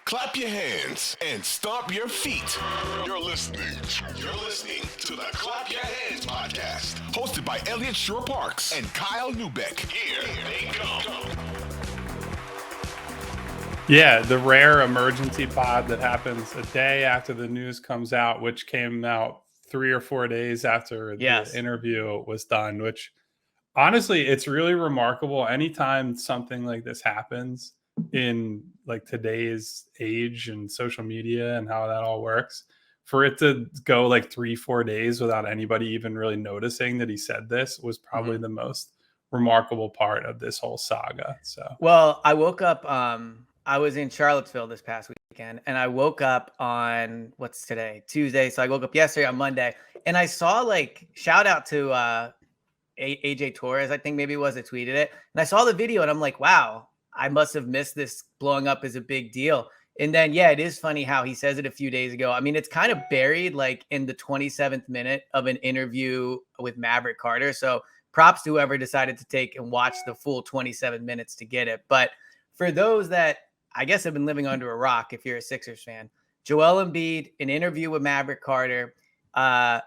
Clap your hands and stomp your feet. You're listening to the Clap Your Hands podcast, hosted by Elliot Shorr-Parks and Kyle Newbeck. Here they go. Yeah, the rare emergency pod that happens a day after the news comes out, which came out 3 or 4 days after the interview was done, which honestly, it's really remarkable. Anytime something like this happens in like today's age and social media and how that all works, for it to go like 3-4 days without anybody even really noticing that he said this was probably the most remarkable part of this whole saga. So, well, I woke up, I was in Charlottesville this past weekend, and I woke up on, what's today? Tuesday. So I woke up yesterday on Monday, and I saw, like, shout out to AJ Torres, I think maybe it was, that tweeted it. And I saw the video and I'm like, wow, I must have missed this blowing up as a big deal. And then, yeah, it is funny how he says it a few days ago. I mean, it's kind of buried like in the 27th minute of an interview with Maverick Carter. So props to whoever decided to take and watch the full 27 minutes to get it. But for those that I guess have been living under a rock, if you're a Sixers fan, Joel Embiid, an interview with Maverick Carter,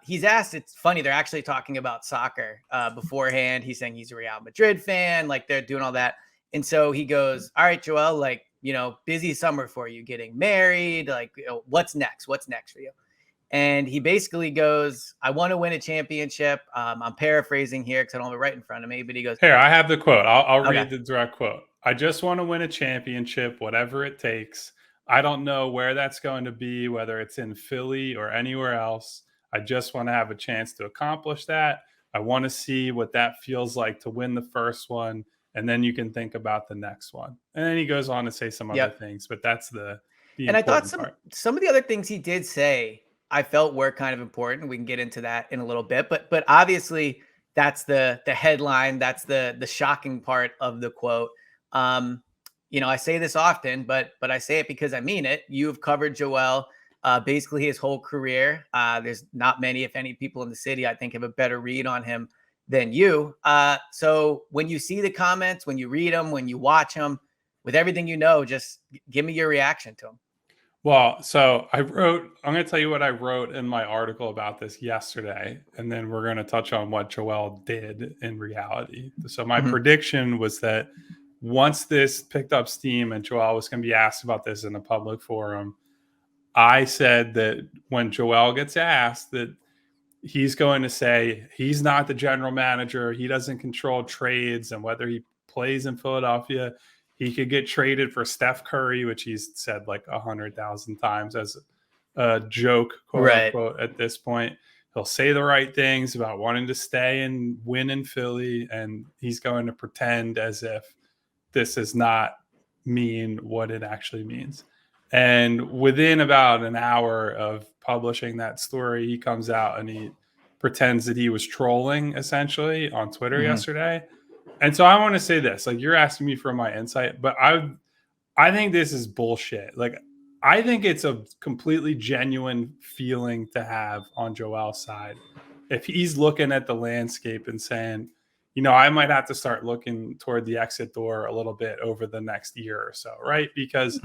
he's asked, it's funny, they're actually talking about soccer beforehand. He's saying he's a Real Madrid fan, like they're doing all that. And so he goes, all right, Joel, like, you know, busy summer for you, getting married, like, you know, what's next? What's next for you? And he basically goes, I want to win a championship. I'm paraphrasing here because I don't have it right in front of me, but he goes, here, I have the quote. I'll read the direct quote. I just want to win a championship, whatever it takes. I don't know where that's going to be, whether it's in Philly or anywhere else. I just want to have a chance to accomplish that. I want to see what that feels like to win the first one, and then you can think about the next one. And then he goes on to say some other things, but that's the and I thought some of the other things he did say I felt were kind of important. We can get into that in a little bit, but obviously that's the headline. That's the shocking part of the quote. You know, I say this often, but I say it because I mean it. You've covered Joel basically his whole career. There's not many, if any, people in the city I think have a better read on him than you. So when you see the comments, when you read them, when you watch them, with everything you know, just give me your reaction to them. Well, so I'm going to tell you what I wrote in my article about this yesterday, and then we're going to touch on what Joel did in reality. So my prediction was that once this picked up steam and Joel was going to be asked about this in a public forum, I said that when Joel gets asked, that he's going to say he's not the general manager. He doesn't control trades, and whether he plays in Philadelphia, he could get traded for Steph Curry, which he's said like 100,000 times as a joke, quote unquote, at this point. He'll say the right things about wanting to stay and win in Philly, and he's going to pretend as if this does not mean what it actually means. And within about an hour of publishing that story, he comes out and he pretends that he was trolling essentially on Twitter yesterday. And so I want to say this, like, you're asking me for my insight, but I think this is bullshit. Like, I think it's a completely genuine feeling to have on Joel's side. If he's looking at the landscape and saying, you know, I might have to start looking toward the exit door a little bit over the next year or so, right? Because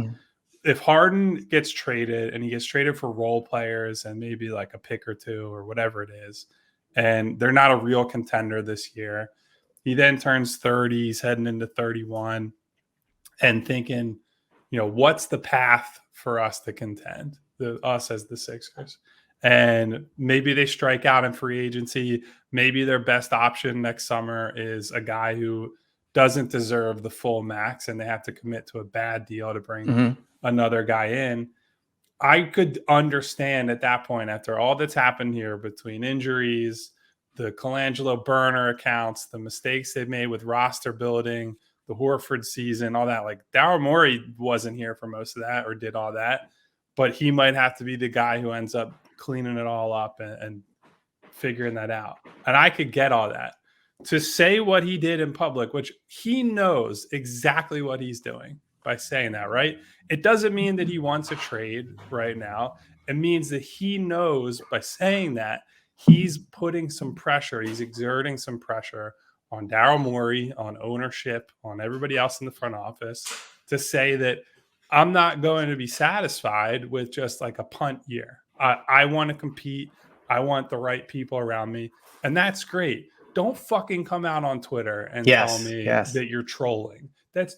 if Harden gets traded and he gets traded for role players and maybe like a pick or two or whatever it is, and they're not a real contender this year, he then turns 30, he's heading into 31 and thinking, you know, what's the path for us to contend, us as the Sixers? And maybe they strike out in free agency. Maybe their best option next summer is a guy who doesn't deserve the full max and they have to commit to a bad deal to bring another guy in. I could understand at that point, after all that's happened here between injuries, the Colangelo burner accounts, the mistakes they've made with roster building, the Horford season, all that. Like, Daryl Morey wasn't here for most of that or did all that, but he might have to be the guy who ends up cleaning it all up and figuring that out. And I could get all that. To say what he did in public, which he knows exactly what he's doing by saying that, right? It doesn't mean that he wants a trade right now. It means that he knows by saying that he's putting some pressure, he's exerting some pressure on Daryl Morey, on ownership, on everybody else in the front office to say that I'm not going to be satisfied with just like a punt year. I want to compete. I want the right people around me. And that's great. Don't fucking come out on Twitter and tell me that you're trolling. That's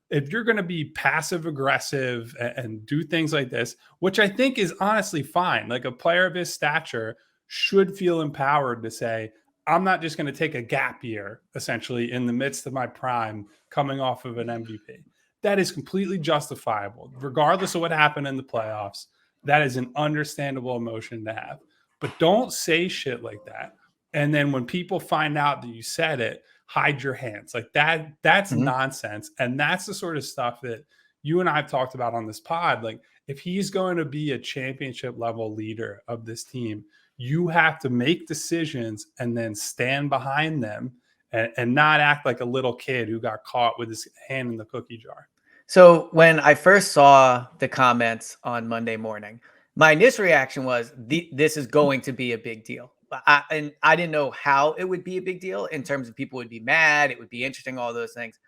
if you're going to be passive aggressive and do things like this, which I think is honestly fine. Like a player of his stature should feel empowered to say, I'm not just going to take a gap year, essentially, in the midst of my prime coming off of an MVP. That is completely justifiable, regardless of what happened in the playoffs. That is an understandable emotion to have. But don't say shit like that. And then when people find out that you said it, hide your hands. Like that's nonsense. And that's the sort of stuff that you and I have talked about on this pod. Like if he's going to be a championship level leader of this team, you have to make decisions and then stand behind them and not act like a little kid who got caught with his hand in the cookie jar. So when I first saw the comments on Monday morning, my initial reaction was this is going to be a big deal. I didn't know how it would be a big deal in terms of people would be mad. It would be interesting, all those things.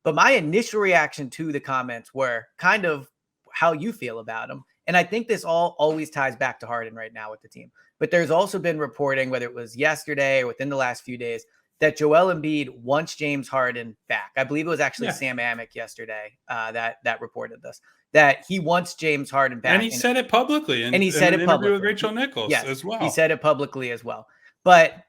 But my initial reaction to the comments were kind of how you feel about them. And I think this always ties back to Harden right now with the team. But there's also been reporting, whether it was yesterday or within the last few days, that Joel Embiid wants James Harden back. I believe it was actually Sam Amick yesterday that reported this, that he wants James Harden back. And he said it publicly. And he said it publicly with Rachel Nichols as well. He said it publicly as well. But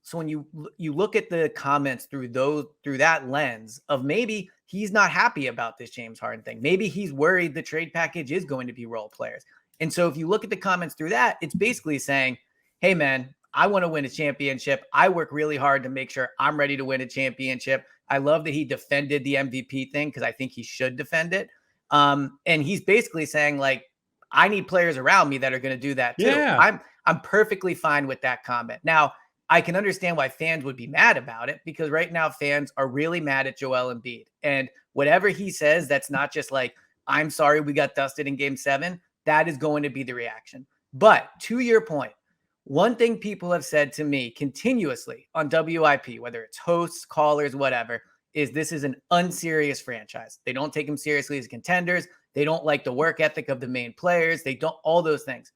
so when you look at the comments through that lens of maybe he's not happy about this James Harden thing. Maybe he's worried the trade package is going to be role players. And so if you look at the comments through that, it's basically saying, hey, man, I want to win a championship. I work really hard to make sure I'm ready to win a championship. I love that he defended the MVP thing because I think he should defend it. And he's basically saying, like, I need players around me that are going to do that too. Yeah. I'm perfectly fine with that comment. Now, I can understand why fans would be mad about it because right now fans are really mad at Joel Embiid. And whatever he says, that's not just like, I'm sorry we got dusted in Game 7. That is going to be the reaction. But to your point, one thing people have said to me continuously on WIP, whether it's hosts, callers, whatever, is this is an unserious franchise. They don't take them seriously as contenders. They don't like the work ethic of the main players. They don't, all those things.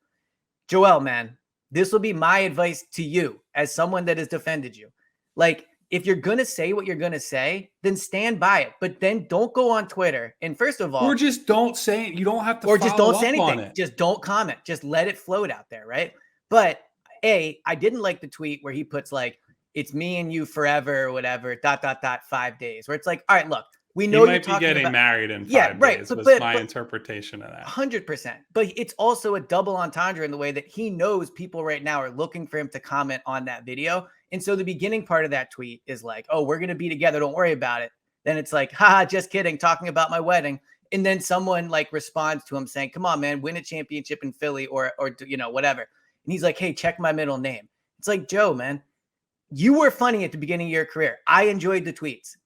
Joel, man, this will be my advice to you as someone that has defended you. Like, if you're going to say what you're going to say, then stand by it. But then don't go on Twitter. And first of all, or just don't say it. You don't have to, or just don't say anything. On it. Just don't comment. Just let it float out there. Right. But I didn't like the tweet where he puts like, it's me and you forever or whatever, ... 5 days, where it's like, all right, look, we know you might be getting married in 5 days. Was my interpretation of that. 100%. But it's also a double entendre in the way that he knows people right now are looking for him to comment on that video. And so the beginning part of that tweet is like, oh, we're going to be together. Don't worry about it. Then it's like, haha, just kidding. Talking about my wedding. And then someone like responds to him saying, come on, man, win a championship in Philly or whatever. And he's like, hey, check my middle name. It's like, Joe, man, you were funny at the beginning of your career. I enjoyed the tweets.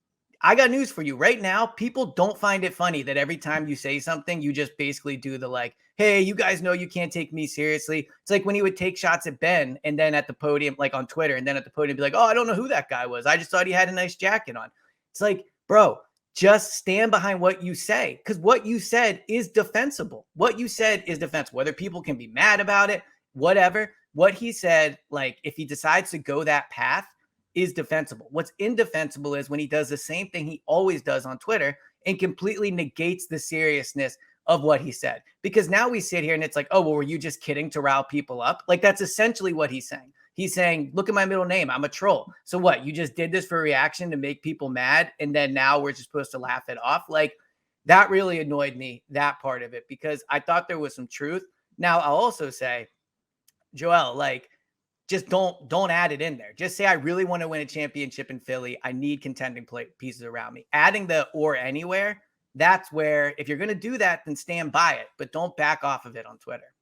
I got news for you right now. People don't find it funny that every time you say something, you just basically do the like, hey, you guys know you can't take me seriously. It's like when he would take shots at Ben and then at the podium, like on Twitter, and then at the podium be like, oh, I don't know who that guy was. I just thought he had a nice jacket on. It's like, bro, just stand behind what you say because what you said is defensible. What you said is defensible. Whether people can be mad about it, whatever, what he said, like if he decides to go that path is defensible. What's indefensible is when he does the same thing he always does on Twitter and completely negates the seriousness of what he said. Because now we sit here and it's like, oh, well, were you just kidding to rile people up? Like that's essentially what he's saying. He's saying, look at my middle name. I'm a troll. So what? You just did this for a reaction to make people mad. And then now we're just supposed to laugh it off. Like that really annoyed me, that part of it, because I thought there was some truth. Now I'll also say, Joel, like, just don't add it in there. Just say, I really want to win a championship in Philly. I need contending pieces around me. Adding the or anywhere, that's where, if you're going to do that, then stand by it, but don't back off of it on Twitter.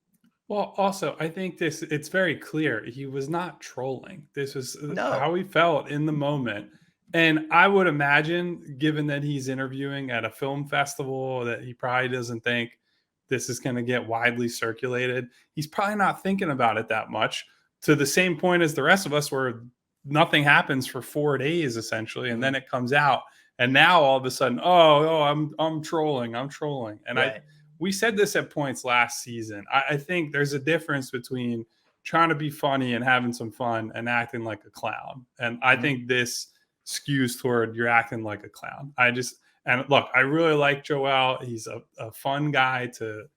Well, also, I think it's very clear. He was not trolling. This was how he felt in the moment. And I would imagine, given that he's interviewing at a film festival, that he probably doesn't think this is going to get widely circulated. He's probably not thinking about it that much, to the same point as the rest of us, where nothing happens for 4 days essentially. And then it comes out And now all of a sudden, I'm trolling. And Right. we said this at points last season. I think there's a difference between trying to be funny and having some fun and acting like a clown. And I think this skews toward you're acting like a clown. And look, I really like Joel. He's a fun guy to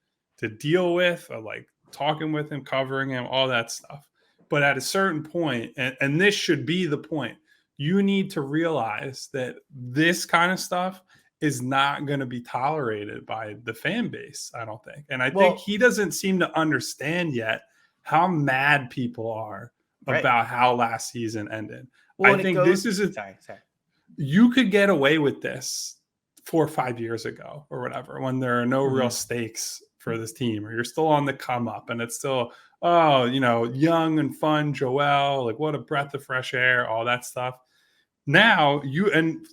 deal with. I like talking with him, covering him, all that stuff. But at a certain point, and this should be the point, you need to realize that this kind of stuff is not going to be tolerated by the fan base, I don't think. And I think he doesn't seem to understand yet how mad people are about how last season ended. I think this is you could get away with this 4 or 5 years ago or whatever, when there are no real stakes for this team, or you're still on the come up and it's still, young and fun Joel, like what a breath of fresh air, all that stuff. Now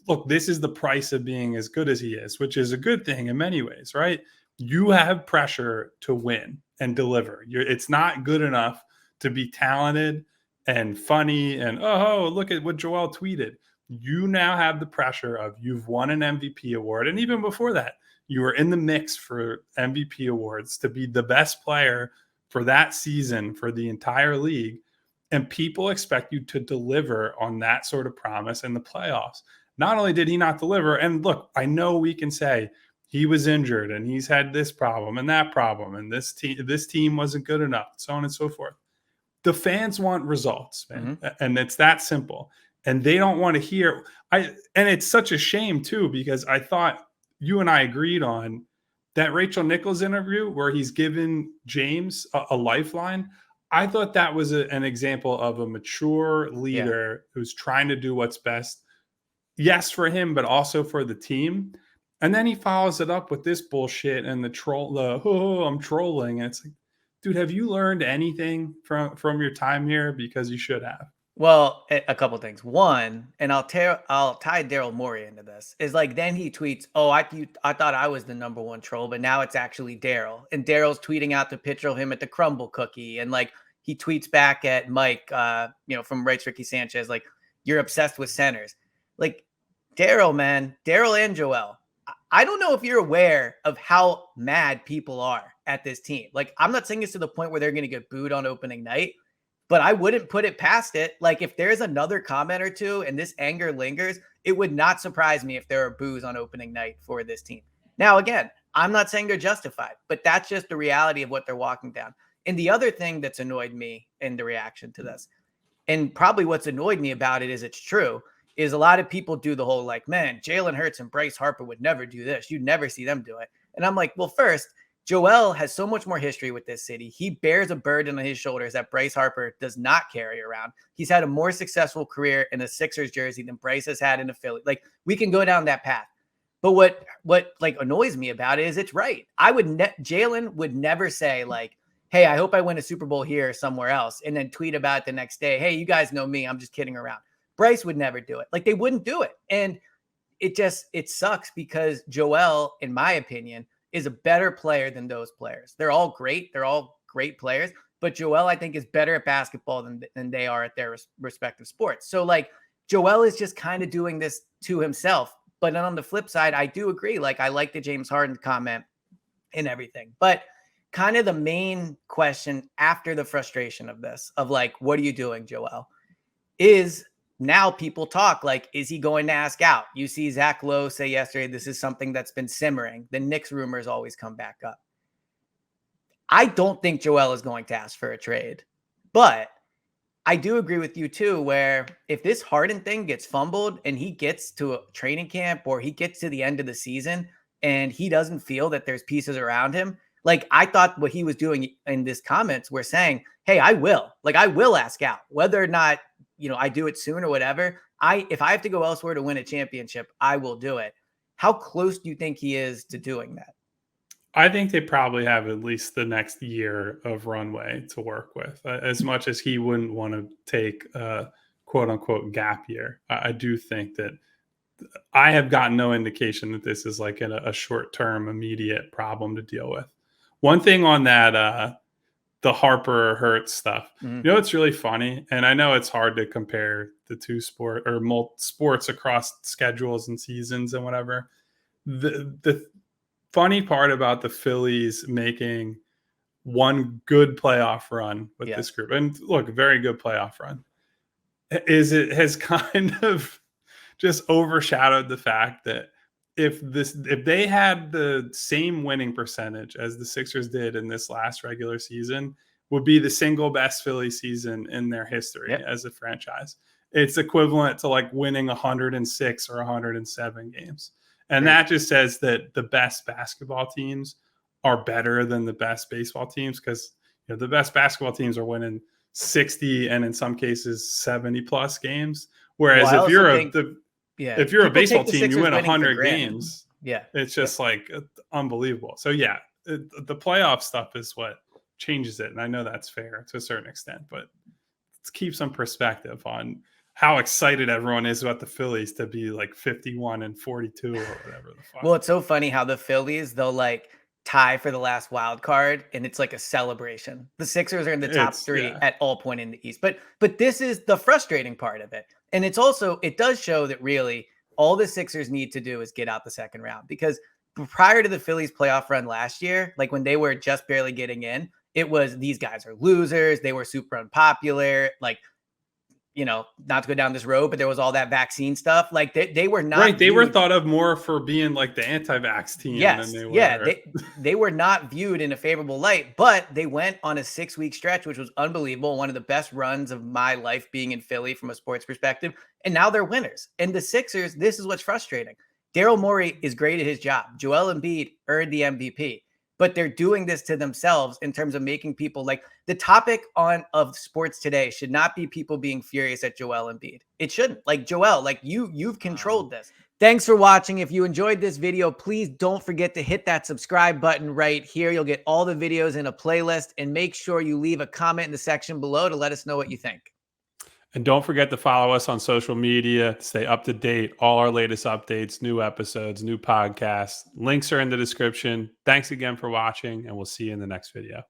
look, this is the price of being as good as he is, which is a good thing in many ways, right? You have pressure to win and deliver. It's not good enough to be talented and funny and, look at what Joel tweeted. You now have the pressure of you've won an MVP award. And even before that, you were in the mix for MVP awards to be the best player for that season for the entire league. And people expect you to deliver on that sort of promise in the playoffs. Not only did he not deliver, and look, I know we can say he was injured and he's had this problem and that problem, and this team wasn't good enough, so on and so forth. The fans want results, man. And it's that simple. And they don't want to hear. And it's such a shame too, because I thought you and I agreed on that Rachel Nichols interview where he's given James a lifeline. I thought that was an example of a mature leader who's trying to do what's best. Yes, for him, but also for the team. And then he follows it up with this bullshit and I'm trolling. And it's like, dude, have you learned anything from your time here? Because you should have. Well, a couple things. One, and I'll tie Daryl Morey into this, is like then he tweets, I thought I was the number one troll, but now it's actually Daryl. And Daryl's tweeting out the picture of him at the crumble cookie. And like he tweets back at Mike, from Rights Ricky Sanchez, like, you're obsessed with centers. Like Daryl, man, Daryl and Joel. I don't know if you're aware of how mad people are at this team. Like, I'm not saying it's to the point where they're going to get booed on opening night, but I wouldn't put it past it. Like, if there's another comment or two and this anger lingers, it would not surprise me if there are boos on opening night for this team. Now, again, I'm not saying they're justified, but that's just the reality of what they're walking down. And the other thing that's annoyed me in the reaction to this, and probably what's annoyed me about it is it's true, is a lot of people do the whole like, man, Jalen Hurts and Bryce Harper would never do this. You'd never see them do it. And I'm like, well, first, Joel has so much more history with this city. He bears a burden on his shoulders that Bryce Harper does not carry around. He's had a more successful career in a Sixers jersey than Bryce has had in a Philly. Like, we can go down that path. But what like annoys me about it is it's right. Jalen would never say like, hey, I hope I win a Super Bowl here or somewhere else, and then tweet about it the next day. Hey, you guys know me. I'm just kidding around. Bryce would never do it. Like, they wouldn't do it. And it sucks because Joel, in my opinion, is a better player than those players. They're all great. They're all great players. But Joel, I think, is better at basketball than they are at their respective sports. So, like, Joel is just kind of doing this to himself. But then on the flip side, I do agree. Like, I like the James Harden comment and everything. But kind of the main question after the frustration of this, of like, what are you doing, Joel, is now people talk like, is he going to ask out? You see Zach Lowe say yesterday, this is something that's been simmering. The Knicks rumors always come back up. I don't think Joel is going to ask for a trade, but I do agree with you too, where if this Harden thing gets fumbled and he gets to a training camp or he gets to the end of the season and he doesn't feel that there's pieces around him, like, I thought what he was doing in this comments were saying, hey, I will ask out, whether or not, I do it soon or whatever. If I have to go elsewhere to win a championship, I will do it. How close do you think he is to doing that? I think they probably have at least the next year of runway to work with, as much as he wouldn't want to take a quote unquote gap year. I do think that I have gotten no indication that this is like a short-term immediate problem to deal with. One thing on that the Harper Hurts stuff. Mhm. You know, it's really funny. And I know it's hard to compare the two sports across schedules and seasons and whatever. The funny part about the Phillies making one good playoff run with this group, and look, a very good playoff run, is it has kind of just overshadowed the fact that if they had the same winning percentage as the Sixers did in this last regular season, would be the single best Philly season in their history as a franchise. It's equivalent to like winning 106 or 107 games. And that just says that the best basketball teams are better than the best baseball teams, because the best basketball teams are winning 60 and in some cases 70 plus games. Whereas if you're a baseball team, you win 100 games. Yeah. It's just like unbelievable. So the playoff stuff is what changes it. And I know that's fair to a certain extent, but let's keep some perspective on how excited everyone is about the Phillies to be like 51 and 42 or whatever the fuck. Well, it's so funny how the Phillies, they'll like tie for the last wild card and it's like a celebration. The Sixers are in the top three at all point in the East. But this is the frustrating part of it. And it does show that really all the Sixers need to do is get out the second round, because prior to the Phillies playoff run last year, like when they were just barely getting in, it was these guys are losers. They were super unpopular. Like, not to go down this road, but there was all that vaccine stuff. Like they were not right. They were thought of more for being like the anti-vax team than they were. Yeah, they were not viewed in a favorable light, but they went on a 6-week stretch, which was unbelievable. One of the best runs of my life being in Philly from a sports perspective. And now they're winners. And the Sixers, this is what's frustrating. Daryl Morey is great at his job. Joel Embiid earned the MVP. But they're doing this to themselves in terms of making people like the topic of sports today should not be people being furious at Joel Embiid. It shouldn't. Like Joel, like you've controlled this. Thanks for watching. If you enjoyed this video, please don't forget to hit that subscribe button right here. You'll get all the videos in a playlist, and make sure you leave a comment in the section below to let us know what you think. And don't forget to follow us on social media to stay up to date. All our latest updates, new episodes, new podcasts. Links are in the description. Thanks again for watching, and we'll see you in the next video.